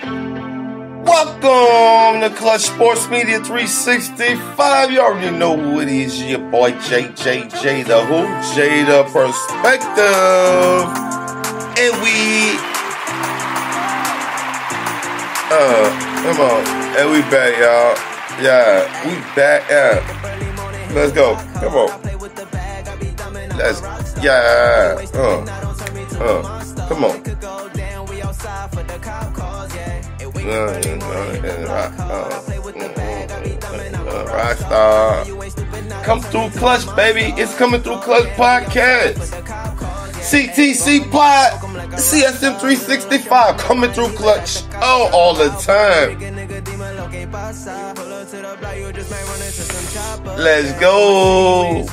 Welcome to Clutch Sports Media 365. You already know who it is. Your boy JJJ the who? J the perspective. And we come on. And we back, y'all. Yeah, we back. Yeah. Let's go. Come on. Come on. Rockstar. Come through Clutch, baby. It's Coming Through Clutch Podcast. CTC Pod. CSM 365. Coming Through Clutch. Oh, all the time. Let's go.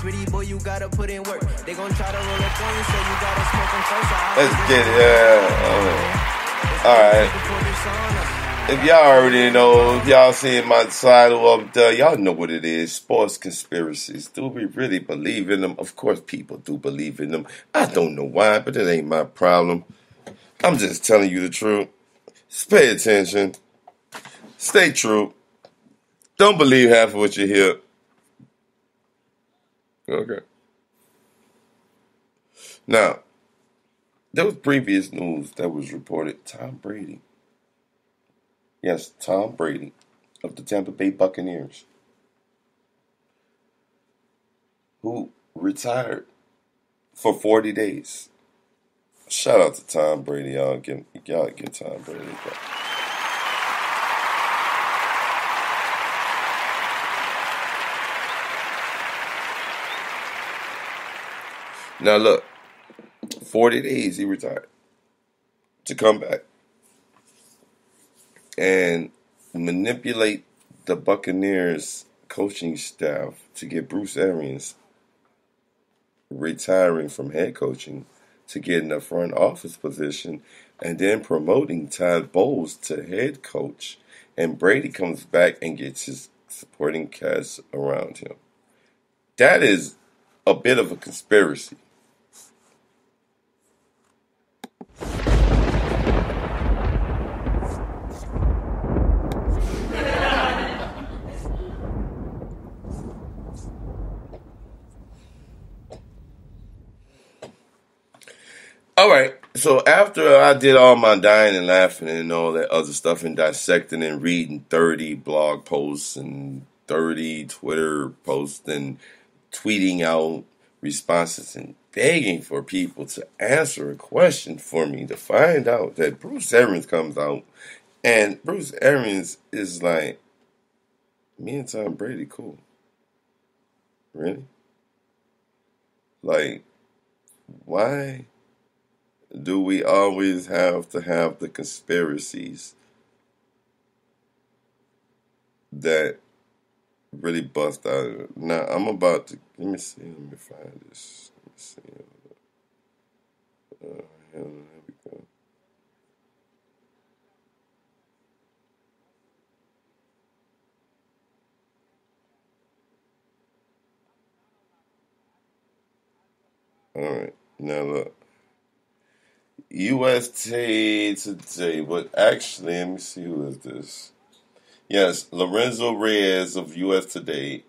Let's get it. Yeah. Alright. If y'all already know, if y'all seen my title up there, y'all know what it is. Sports conspiracies. Do we really believe in them? Of course people do believe in them. I don't know why, but it ain't my problem. I'm just telling you the truth. Just pay attention. Stay true. Don't believe half of what you hear. Okay. Now, there was previous news that was reported. Tom Brady. Yes, Tom Brady of the Tampa Bay Buccaneers, who retired for 40 days. Shout out to Tom Brady, y'all. Give Tom Brady a break. Now look, 40 days he retired to come back and manipulate the Buccaneers coaching staff to get Bruce Arians retiring from head coaching to get in a front office position, and then promoting Todd Bowles to head coach, and Brady comes back and gets his supporting cast around him. That is a bit of a conspiracy. All right, so after I did all my dying and laughing and all that other stuff and dissecting and reading 30 blog posts and 30 Twitter posts and tweeting out responses and begging for people to answer a question for me, to find out that Bruce Arians comes out and Bruce Arians is like, me and Tom Brady cool. Really? Like, why do we always have to have the conspiracies that really bust out? Now, I'm about to, let me find this. Let me see. There we go. All right, now look. USA Today, but actually, let me see, who is this? Yes, Lorenzo Reyes of US Today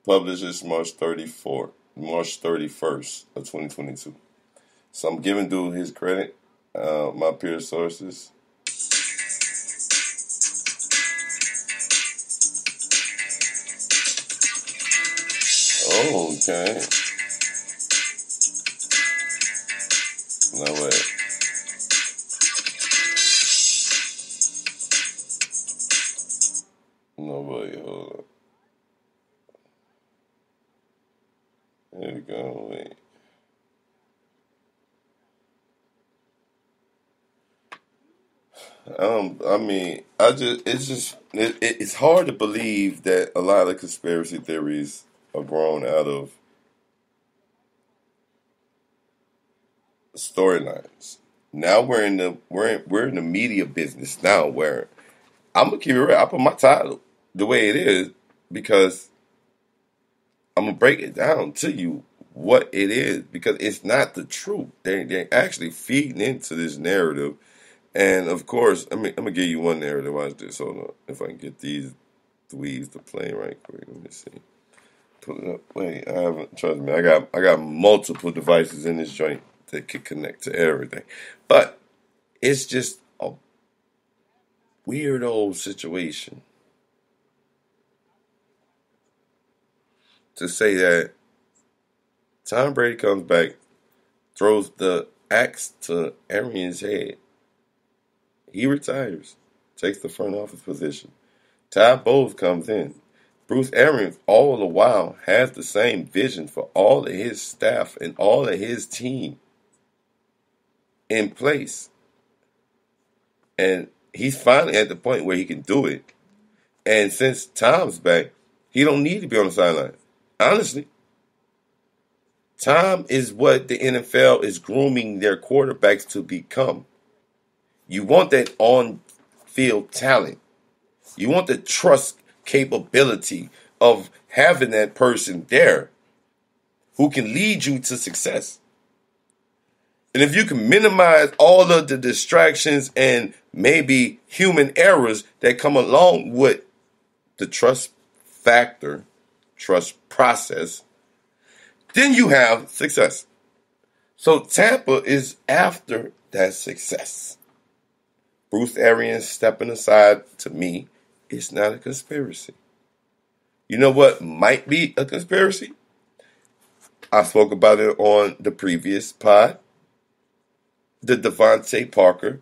publishes March 31st of 2022. So I'm giving dude his credit, my peer sources. Oh, okay. No way. Nobody, hold up. There we go, wait. It's hard to believe that a lot of conspiracy theories are grown out of storylines. Now we're in the media business now, where I'm gonna keep it real. I put my title the way it is because I'm gonna break it down to you what it is, because it's not the truth. They're actually feeding into this narrative And of course, I'm gonna give you one there to watch this. Hold on, if I can get these dweebs to play right quick. Let me see. Put it up. Wait, I haven't. Trust me, I got multiple devices in this joint that can connect to everything, but it's just a weird old situation to say that Tom Brady comes back, throws the axe to Arians' head. He retires, takes the front office position. Todd Bowles comes in. Bruce Arians, all the while, has the same vision for all of his staff and all of his team in place. And he's finally at the point where he can do it. And since Tom's back, he don't need to be on the sideline. Honestly, Tom is what the NFL is grooming their quarterbacks to become. You want that on-field talent. You want the trust capability of having that person there who can lead you to success. And if you can minimize all of the distractions and maybe human errors that come along with the trust factor, trust process, then you have success. So Tampa is after that success. Bruce Arians stepping aside, to me, it's not a conspiracy. You know what might be a conspiracy? I spoke about it on the previous pod. The Devontae Parker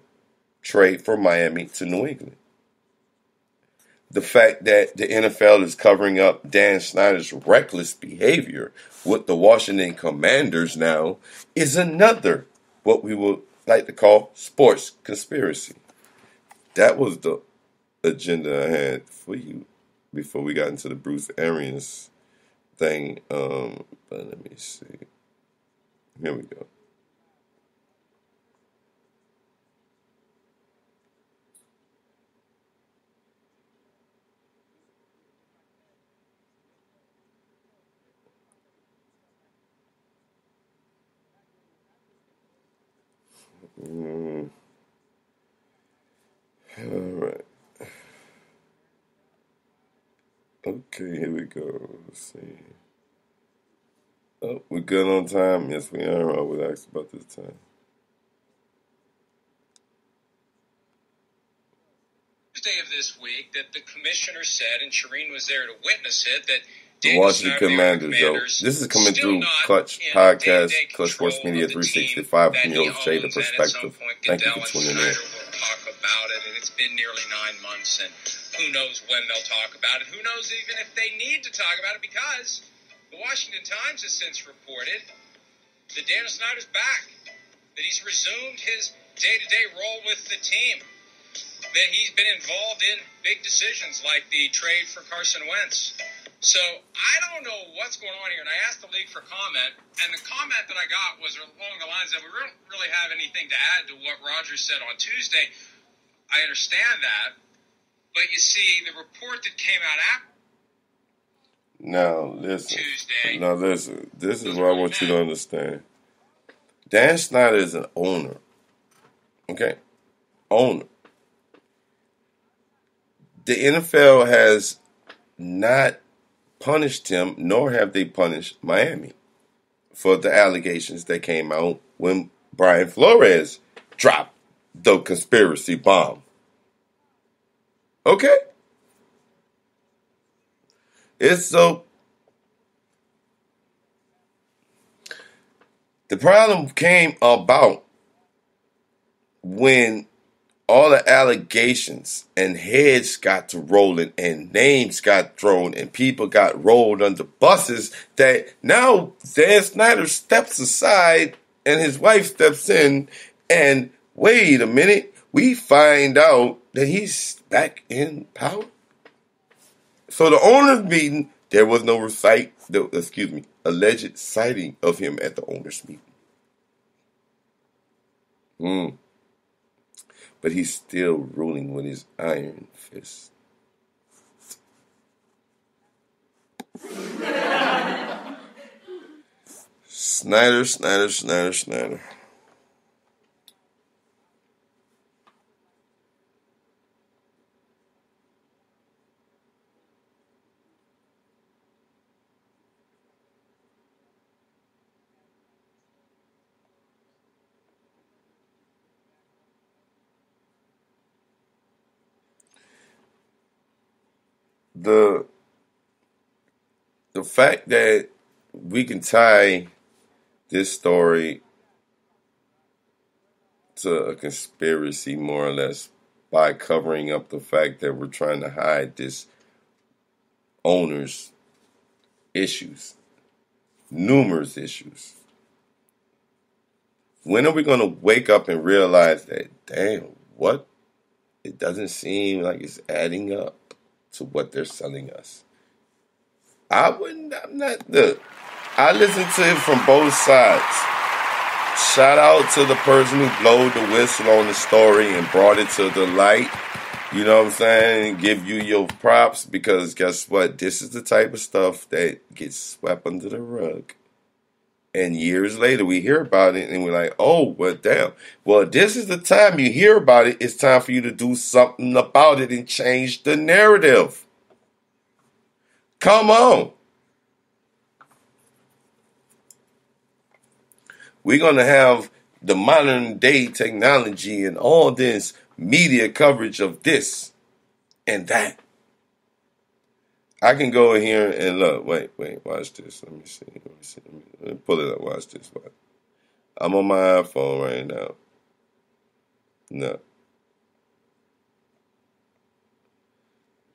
trade from Miami to New England. The fact that the NFL is covering up Dan Snyder's reckless behavior with the Washington Commanders now is another, what we would like to call, sports conspiracy. That was the agenda I had for you before we got into the Bruce Arians thing. But let me see. Here we go. All right. Okay, here we go. Let's see. Oh, we're good on time? Yes, we are. I would ask about this time. Tuesday of this week that the commissioner said, and Shireen was there to witness it, that the Washington Commanders, yo. This is Coming Through Clutch Podcast, Clutch Sports Media 365 from your host, Jay, The Perspective. Thank you for tuning in. We'll talk about it, and it's been nearly 9 months, and who knows when they'll talk about it. Who knows even if they need to talk about it, because the Washington Times has since reported that Daniel Snyder's back, that he's resumed his day-to-day role with the team, that he's been involved in big decisions like the trade for Carson Wentz. So I don't know what's going on here, and I asked the league for comment, and the comment that I got was along the lines that we don't really have anything to add to what Rodgers said on Tuesday. I understand that, but you see, the report that came out after Tuesday. Now listen. This is what I want you to understand. Dan Snyder is an owner. Okay? Owner. The NFL has not punished him, nor have they punished Miami for the allegations that came out when Brian Flores dropped the conspiracy bomb. Okay? It's so... The problem came about when all the allegations and heads got to rolling and names got thrown and people got rolled under buses, that now Dan Snyder steps aside and his wife steps in, and wait a minute, we find out that he's back in power. So the owners meeting, there was no alleged sighting of him at the owners meeting. But he's still ruling with his iron fist. Snyder. the fact that we can tie this story to a conspiracy, more or less, by covering up the fact that we're trying to hide this owner's issues, numerous issues. When are we going to wake up and realize that, damn, what? It doesn't seem like it's adding up to what they're selling us. I listen to it from both sides. Shout out to the person who blowed the whistle on the story and brought it to the light. You know what I'm saying? Give you your props, because guess what? This is the type of stuff that gets swept under the rug. And years later, we hear about it and we're like, oh, well, damn. Well, this is the time you hear about it. It's time for you to do something about it and change the narrative. Come on. We're going to have the modern day technology and all this media coverage of this and that. I can go in here and look. Wait, watch this. Let me see. Let me pull it up. Watch this. I'm on my iPhone right now. No.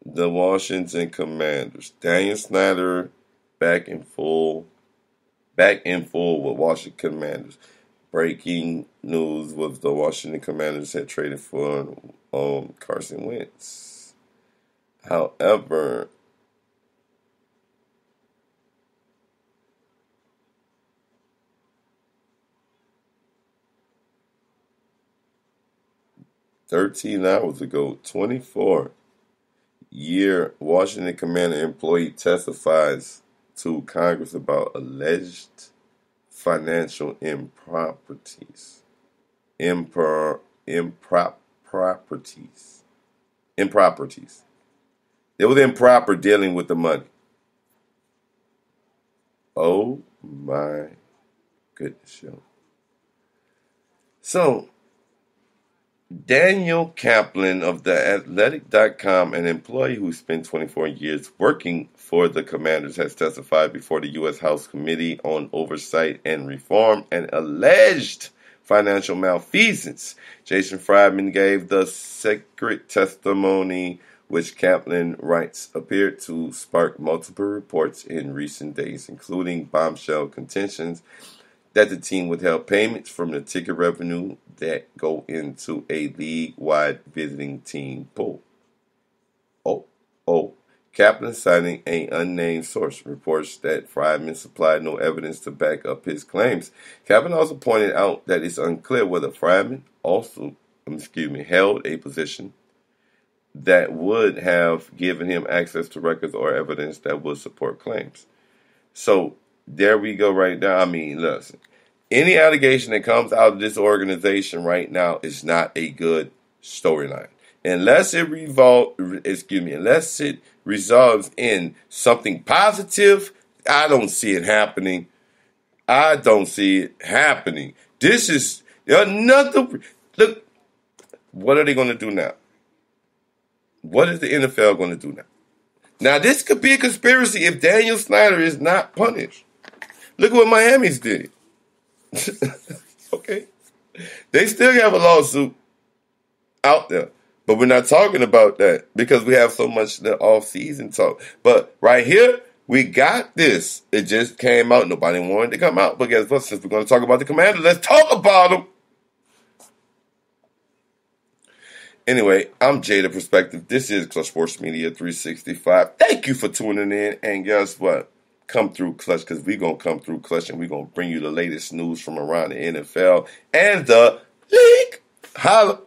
The Washington Commanders. Daniel Snyder back in full with Washington Commanders. Breaking news was the Washington Commanders had traded for Carson Wentz. However, "13 hours ago, 24-year Washington Commander employee testifies to Congress about alleged financial improprieties. It was improper dealing with the money." Oh my goodness, yo. So, Daniel Kaplan of theathletic.com, an employee who spent 24 years working for the Commanders, has testified before the U.S. House Committee on Oversight and Reform and alleged financial malfeasance. Jason Friedman gave the secret testimony, which Kaplan writes appeared to spark multiple reports in recent days, including bombshell contentions that the team withheld payments from the ticket revenue that go into a league-wide visiting team pool. Kaplan, citing an unnamed source, reports that Friedman supplied no evidence to back up his claims. Kaplan also pointed out that it's unclear whether Friedman held a position that would have given him access to records or evidence that would support claims. So, there we go right now. I mean, listen, any allegation that comes out of this organization right now is not a good storyline. Unless it resolves in something positive, I don't see it happening. This is another. Look, what are they going to do now? What is the NFL going to do now? Now, this could be a conspiracy if Daniel Snyder is not punished. Look at what Miami's did. Okay. They still have a lawsuit out there. But we're not talking about that because we have so much the off-season talk. But right here, we got this. It just came out. Nobody wanted to come out. But guess what? Since we're going to talk about the Commanders, let's talk about them. Anyway, I'm Jay the Perspective. This is Clutch Sports Media 365. Thank you for tuning in. And guess what? Come through Clutch, because we're going to come through Clutch and we're going to bring you the latest news from around the NFL and the league. Holla.